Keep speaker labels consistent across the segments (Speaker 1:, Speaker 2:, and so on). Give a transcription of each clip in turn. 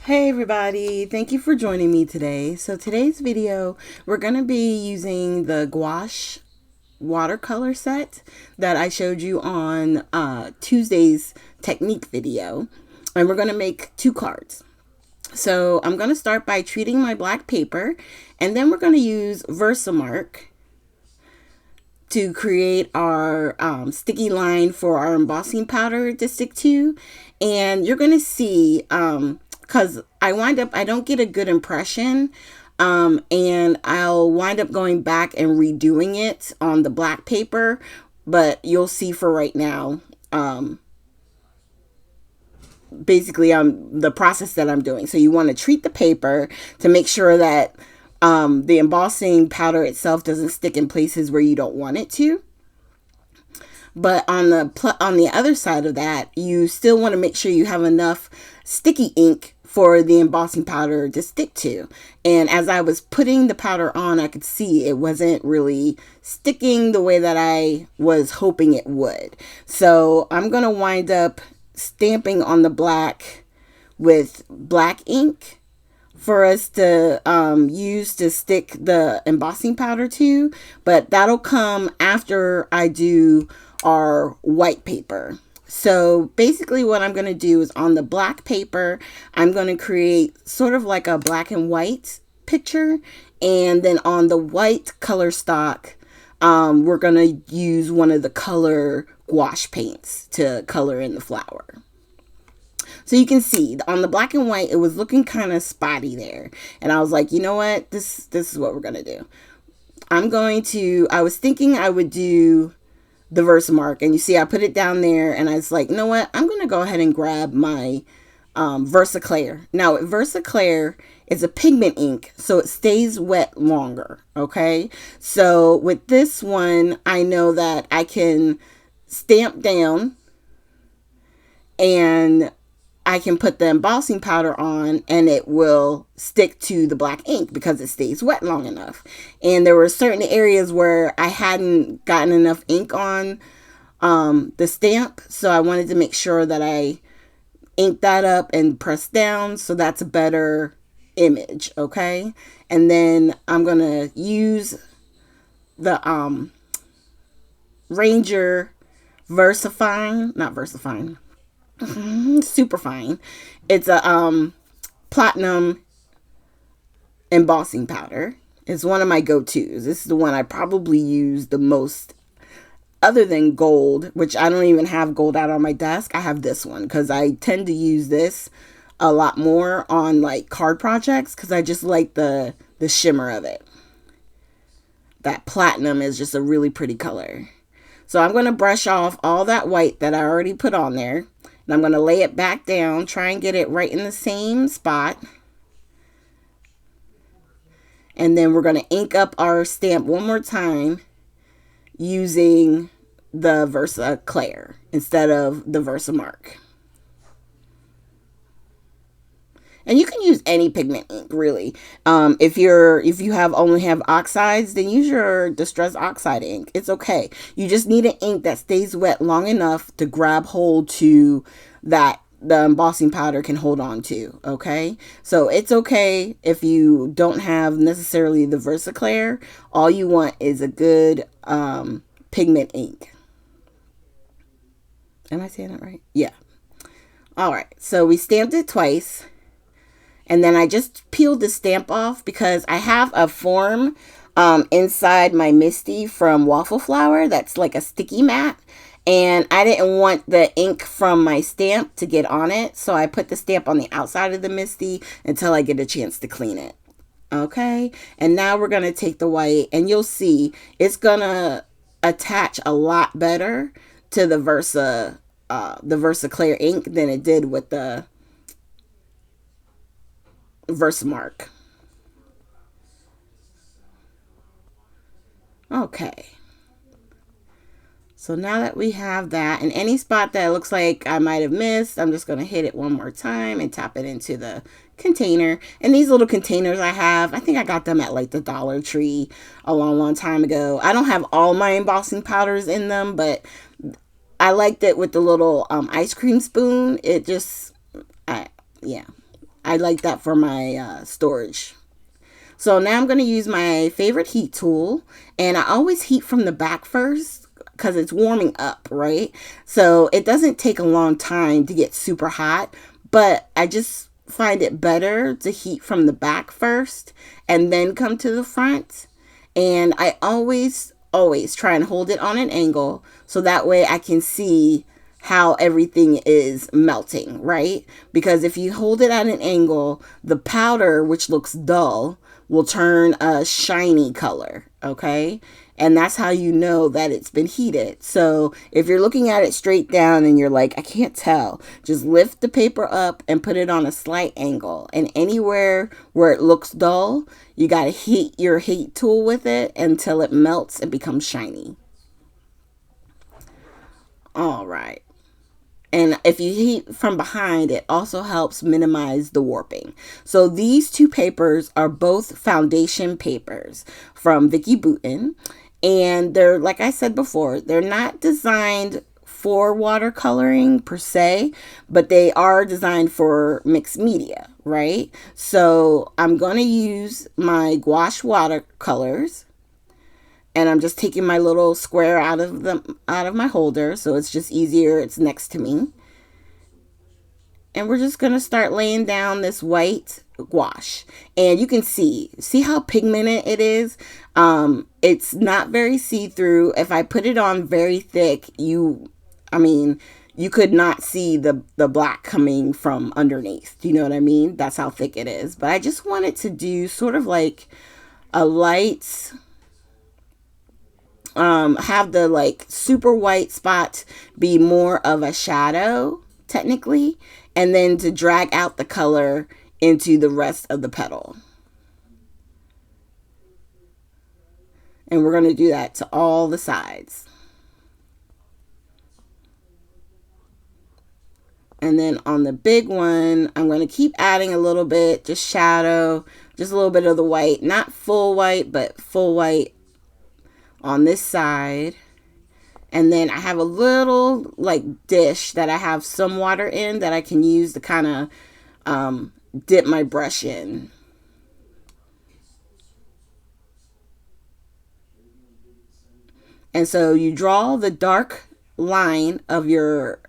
Speaker 1: Hey everybody, thank you for joining me today. So today's video, we're going to be using the gouache watercolor set that I showed you on Tuesday's technique video. And we're going to make 2 cards. So I'm going to start by treating my black paper, and then we're going to use Versamark to create our sticky line for our embossing powder to stick to. And you're going to see, because I don't get a good impression, and I'll wind up going back and redoing it on the black paper, but you'll see for right now, basically the process that I'm doing. So you want to treat the paper to make sure that the embossing powder itself doesn't stick in places where you don't want it to. But on the other side of that, you still want to make sure you have enough sticky ink for the embossing powder to stick to. And as I was putting the powder on, I could see it wasn't really sticking the way that I was hoping it would. So I'm going to wind up stamping on the black with black ink for us to use to stick the embossing powder to, but that'll come after I do our white paper. So basically what I'm going to do is on the black paper, I'm going to create sort of like a black and white picture, and then on the white color stock, we're going to use one of the color gouache paints to color in the flower. So you can see on the black and white, it was looking kind of spotty there. And I was like, you know what? This is what we're going to do. I was thinking I would do the Versamark. And you see, I put it down there and I was like, you know what? I'm going to go ahead and grab my Versaclear. Now, Versaclear is a pigment ink, so it stays wet longer. Okay. So with this one, I know that I can stamp down and I can put the embossing powder on and it will stick to the black ink because it stays wet long enough. And there were certain areas where I hadn't gotten enough ink on the stamp, so I wanted to make sure that I inked that up and pressed down so that's a better image, okay? And then I'm going to use the Ranger Versafine, not Versafine, super fine. It's a platinum embossing powder. It's one of my go-tos. This is the one I probably use the most, other than gold, which I don't even have gold out on my desk. I have this one because I tend to use this a lot more on like card projects because I just like the shimmer of it. That platinum is just a really pretty color. So I'm going to brush off all that white that I already put on there. And I'm going to lay it back down, try and get it right in the same spot. And then we're going to ink up our stamp one more time using the Versaclear instead of the Versamark. And you can use any pigment ink, really. If you only have oxides, then use your Distress Oxide ink. It's okay. You just need an ink that stays wet long enough to grab hold to that the embossing powder can hold on to, okay? So it's okay if you don't have necessarily the Versaclear. All you want is a good pigment ink. Am I saying that right? Yeah. All right. So we stamped it twice. And then I just peeled the stamp off because I have a form inside my Misty from Waffle Flower that's like a sticky mat. And I didn't want the ink from my stamp to get on it. So I put the stamp on the outside of the Misty until I get a chance to clean it. Okay. And now we're going to take the white and you'll see it's going to attach a lot better to the Versaclear ink than it did with the Versamark. Okay. So now that we have that, and any spot that looks like I might have missed, I'm just going to hit it one more time and tap it into the container. And these little containers I think I got them at like the Dollar Tree a long time ago. I don't have all my embossing powders in them, but I liked it with the little ice cream spoon. It just, yeah. I like that for my storage. So now I'm going to use my favorite heat tool, and I always heat from the back first because it's warming up, right? So it doesn't take a long time to get super hot, but I just find it better to heat from the back first and then come to the front. And I always try and hold it on an angle so that way I can see how everything is melting, right? Because if you hold it at an angle, the powder, which looks dull, will turn a shiny color, okay? And that's how you know that it's been heated. So if you're looking at it straight down and you're like, I can't tell, just lift the paper up and put it on a slight angle. And anywhere where it looks dull, you got to heat your heat tool with it until it melts and becomes shiny. All right. And if you heat from behind, it also helps minimize the warping. So these two papers are both foundation papers from Vicki Boutin. And they're, like I said before, they're not designed for watercoloring per se, but they are designed for mixed media, right? So I'm going to use my gouache watercolors. And I'm just taking my little square out of my holder, so it's just easier. It's next to me. And we're just going to start laying down this white gouache. And you can see how pigmented it is. It's not very see-through. If I put it on very thick, you could not see the black coming from underneath. Do you know what I mean? That's how thick it is. But I just wanted to do sort of like a light, have the like super white spot be more of a shadow technically, and then to drag out the color into the rest of the petal. And we're going to do that to all the sides. And then on the big one, I'm going to keep adding a little bit, just shadow, just a little bit of the white, not full white, but full white on this side. And then I have a little like dish that I have some water in that I can use to kind of dip my brush in. And so you draw the dark line of your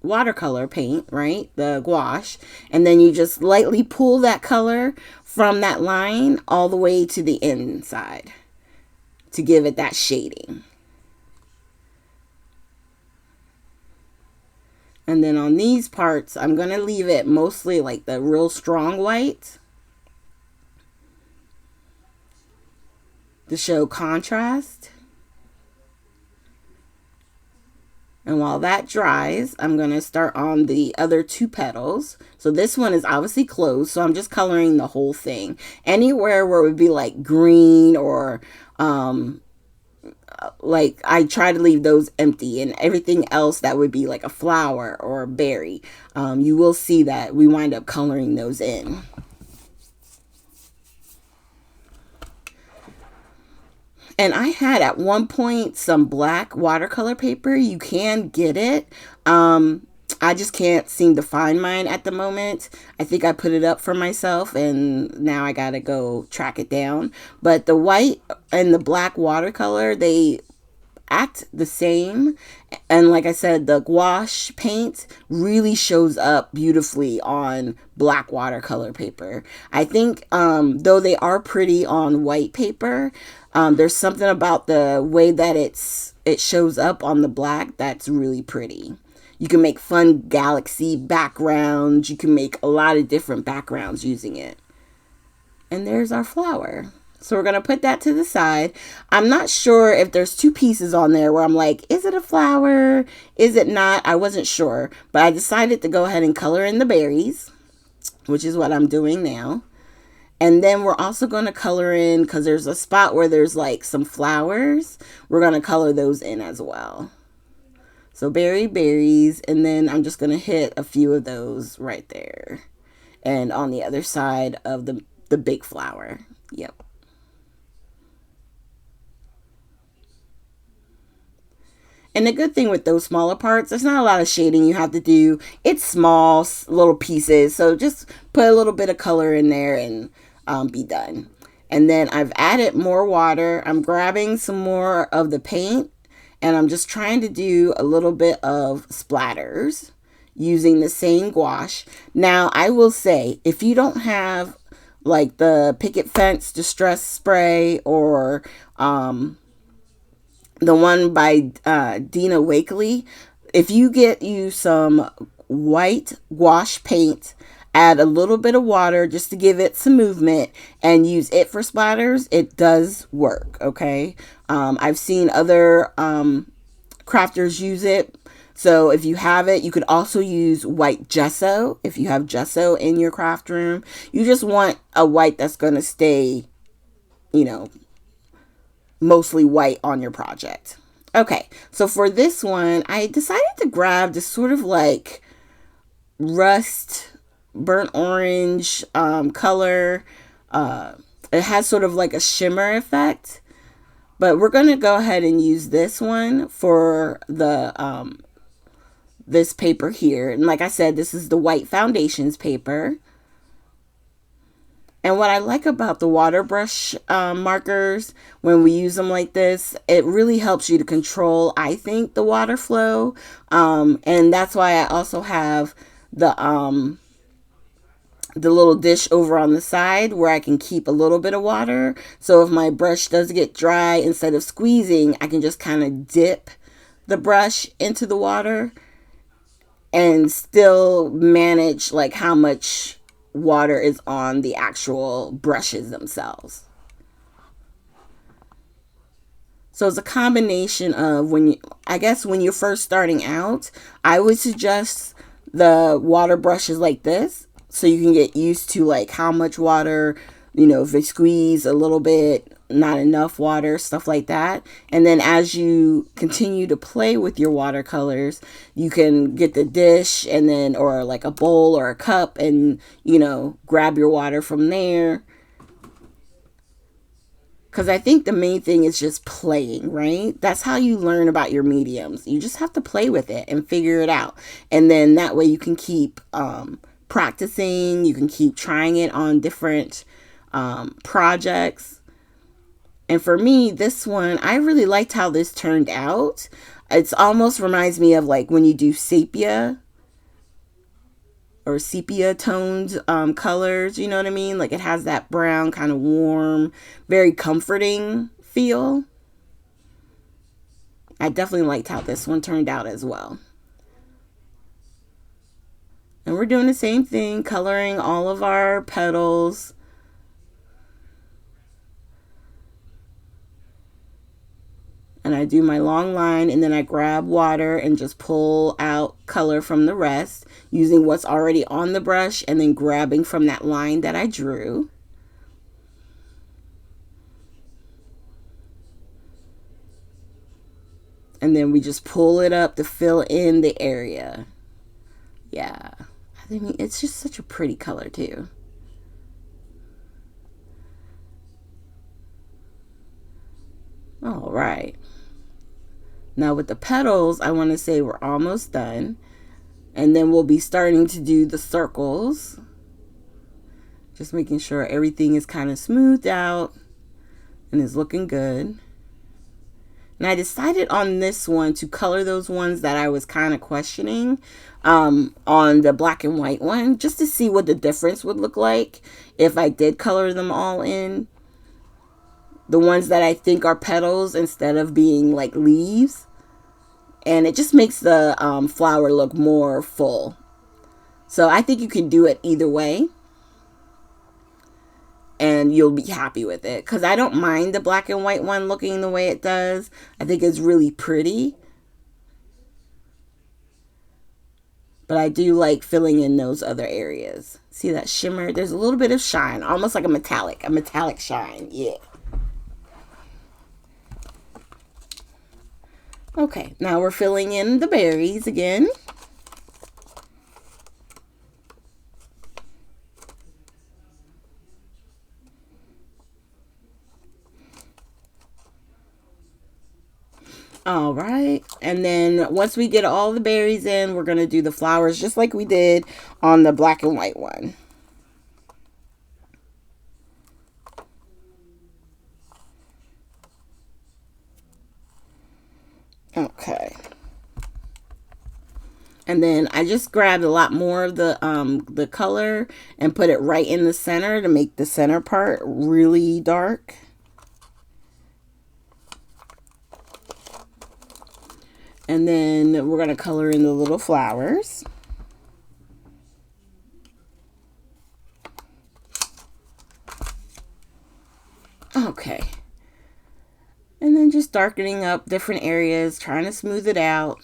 Speaker 1: watercolor paint, right? The gouache. And then you just lightly pull that color from that line all the way to the inside to give it that shading. And then on these parts, I'm going to leave it mostly like the real strong white to show contrast. And while that dries, I'm going to start on the other two petals. So this one is obviously closed, so I'm just coloring the whole thing. Anywhere where it would be like green or like I try to leave those empty, and everything else that would be like a flower or a berry, you will see that we wind up coloring those in. And I had at one point some black watercolor paper. You can get it. I just can't seem to find mine at the moment. I think I put it up for myself and now I gotta go track it down. But the white and the black watercolor, they act the same. And like I said, the gouache paint really shows up beautifully on black watercolor paper. I think though they are pretty on white paper, there's something about the way that it shows up on the black that's really pretty. You can make fun galaxy backgrounds. You can make a lot of different backgrounds using it. And there's our flower. So we're going to put that to the side. I'm not sure if there's two pieces on there where I'm like, is it a flower? Is it not? I wasn't sure. But I decided to go ahead and color in the berries, which is what I'm doing now. And then we're also going to color in, because there's a spot where there's like some flowers. We're going to color those in as well. So berries, and then I'm just going to hit a few of those right there. And on the other side of the big flower. Yep. And the good thing with those smaller parts, there's not a lot of shading you have to do. It's small, little pieces. So just put a little bit of color in there and be done. And then I've added more water. I'm grabbing some more of the paint and I'm just trying to do a little bit of splatters using the same gouache. Now, I will say, if you don't have like the Picket Fence Distress Spray or the one by Dina Wakley, if you get you some white gouache paint, add a little bit of water just to give it some movement and use it for splatters, it does work, okay? I've seen other crafters use it. So if you have it, you could also use white gesso. If you have gesso in your craft room, you just want a white that's going to stay, you know, mostly white on your project. Okay, so for this one, I decided to grab this sort of like rust, burnt orange color. It has sort of like a shimmer effect, but we're going to go ahead and use this one for the this paper here. And like I said, this is the white foundations paper. And what I like about the water brush markers, when we use them like this, it really helps you to control, I think, the water flow. And that's why I also have the little dish over on the side where I can keep a little bit of water. So if my brush does get dry, instead of squeezing, I can just kind of dip the brush into the water and still manage like how much water is on the actual brushes themselves. So it's a combination of I guess when you're first starting out, I would suggest the water brushes like this so you can get used to like how much water, if they squeeze a little bit, not enough water, stuff like that. And then as you continue to play with your watercolors, you can get the dish and then, or like a bowl or a cup and, grab your water from there. Because I think the main thing is just playing, right? That's how you learn about your mediums. You just have to play with it and figure it out. And then that way you can keep practicing. You can keep trying it on different projects. And for me, this one, I really liked how this turned out. It's almost reminds me of like when you do sepia or sepia toned colors, you know what I mean? Like it has that brown kind of warm, very comforting feel. I definitely liked how this one turned out as well. And we're doing the same thing, coloring all of our petals. And I do my long line and then I grab water and just pull out color from the rest using what's already on the brush and then grabbing from that line that I drew. And then we just pull it up to fill in the area. Yeah, I think it's just such a pretty color too. All right. Now with the petals, I want to say we're almost done. And then we'll be starting to do the circles. Just making sure everything is kind of smoothed out and is looking good. And I decided on this one to color those ones that I was kind of questioning on the black and white one, just to see what the difference would look like if I did color them all in. The ones that I think are petals instead of being like leaves. And it just makes the flower look more full. So I think you can do it either way. And you'll be happy with it. Because I don't mind the black and white one looking the way it does. I think it's really pretty. But I do like filling in those other areas. See that shimmer? There's a little bit of shine. Almost like a metallic shine. Yeah. Okay, now we're filling in the berries again. All right. And then once we get all the berries in, we're going to do the flowers just like we did on the black and white one. Okay. And then I just grabbed a lot more of the color and put it right in the center to make the center part really dark. And then we're going to color in the little flowers. Okay. And then just darkening up different areas, trying to smooth it out.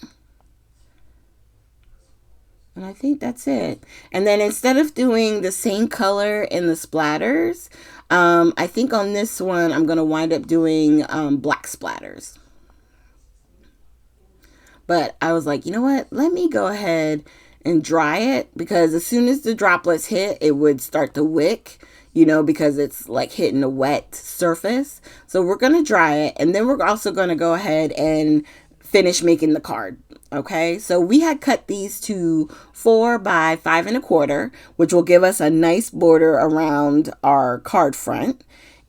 Speaker 1: And I think that's it. And then instead of doing the same color in the splatters, I think on this one, I'm going to wind up doing black splatters. But I was like, you know what? Let me go ahead and dry it, because as soon as the droplets hit, it would start to wick, you know, because it's like hitting a wet surface. So we're going to dry it, and then we're also going to go ahead and finish making the card. Okay, so we had cut these to 4 by 5 1/4, which will give us a nice border around our card front.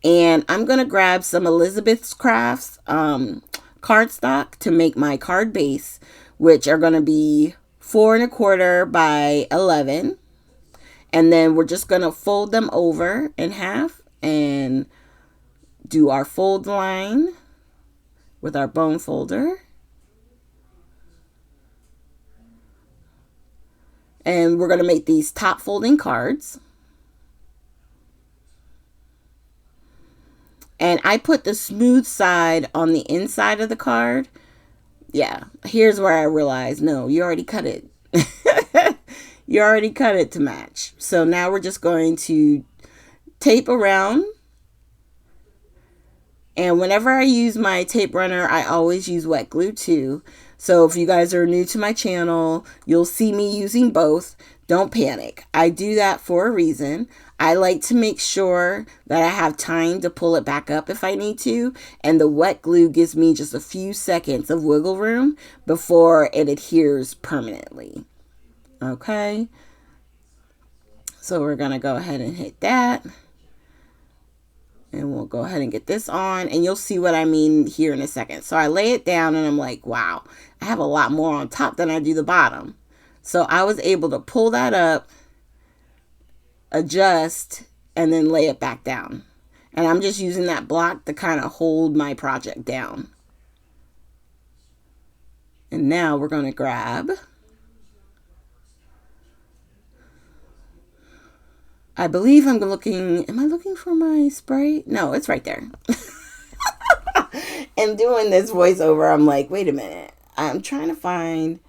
Speaker 1: And I'm going to grab some Elizabeth's Crafts cardstock to make my card base, which are going to be 4 1/4 by 11. And then we're just going to fold them over in half and do our fold line with our bone folder. And we're going to make these top folding cards. And I put the smooth side on the inside of the card. Yeah, here's where I realized, no, you already cut it. You already cut it to match. So now we're just going to tape around. And whenever I use my tape runner, I always use wet glue too. So if you guys are new to my channel, you'll see me using both. Don't panic. I do that for a reason. I like to make sure that I have time to pull it back up if I need to. And the wet glue gives me just a few seconds of wiggle room before it adheres permanently. Okay. So we're going to go ahead and hit that. And we'll go ahead and get this on, and you'll see what I mean here in a second. So I lay it down and I'm like, wow, I have a lot more on top than I do the bottom. So I was able to pull that up, adjust, and then lay it back down. And I'm just using that block to kind of hold my project down. And now we're going to grab, I believe I'm looking, am I looking for my spray? No, it's right there. And doing this voiceover, I'm like, wait a minute. I'm trying to find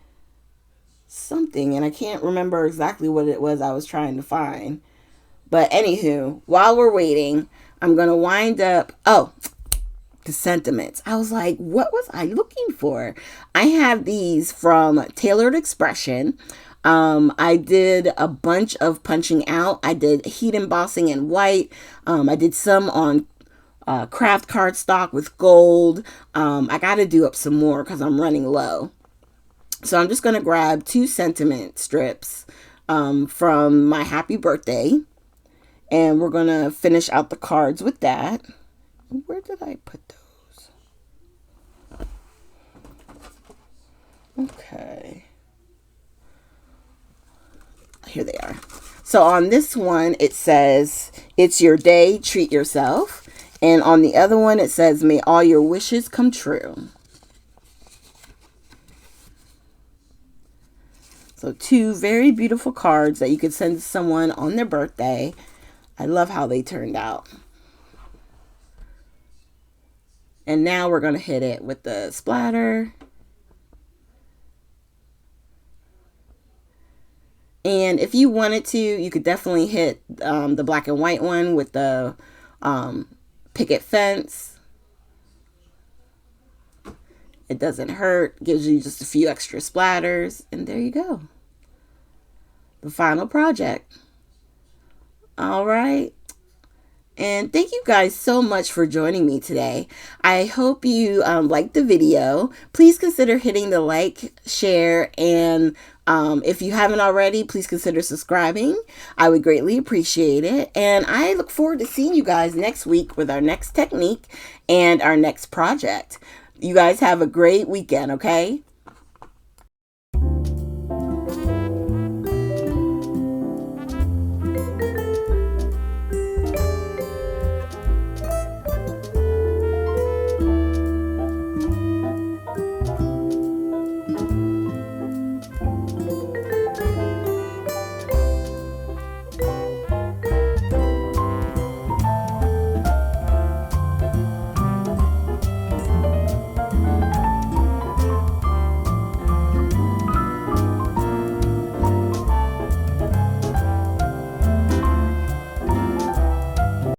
Speaker 1: something, and I can't remember exactly what it was I was trying to find. But anywho, while we're waiting, I'm going to wind up, the sentiments. I was like, what was I looking for? I have these from Tailored Expression. I did a bunch of punching out. I did heat embossing in white. I did some on craft cardstock with gold. I got to do up some more because I'm running low. So I'm just going to grab 2 sentiment strips from my happy birthday. And we're going to finish out the cards with that. Where did I put those? Okay. Here they are. So on this one, it says, it's your day, treat yourself. And on the other one, it says, may all your wishes come true. So 2 very beautiful cards that you could send to someone on their birthday. I love how they turned out. And now we're going to hit it with the splatter. And if you wanted to, you could definitely hit the black and white one with the picket fence. It doesn't hurt. Gives you just a few extra splatters. And there you go. The final project. All right. And thank you guys so much for joining me today. I hope you liked the video. Please consider hitting the like, share, and if you haven't already, please consider subscribing. I would greatly appreciate it. And I look forward to seeing you guys next week with our next technique and our next project. You guys have a great weekend, okay?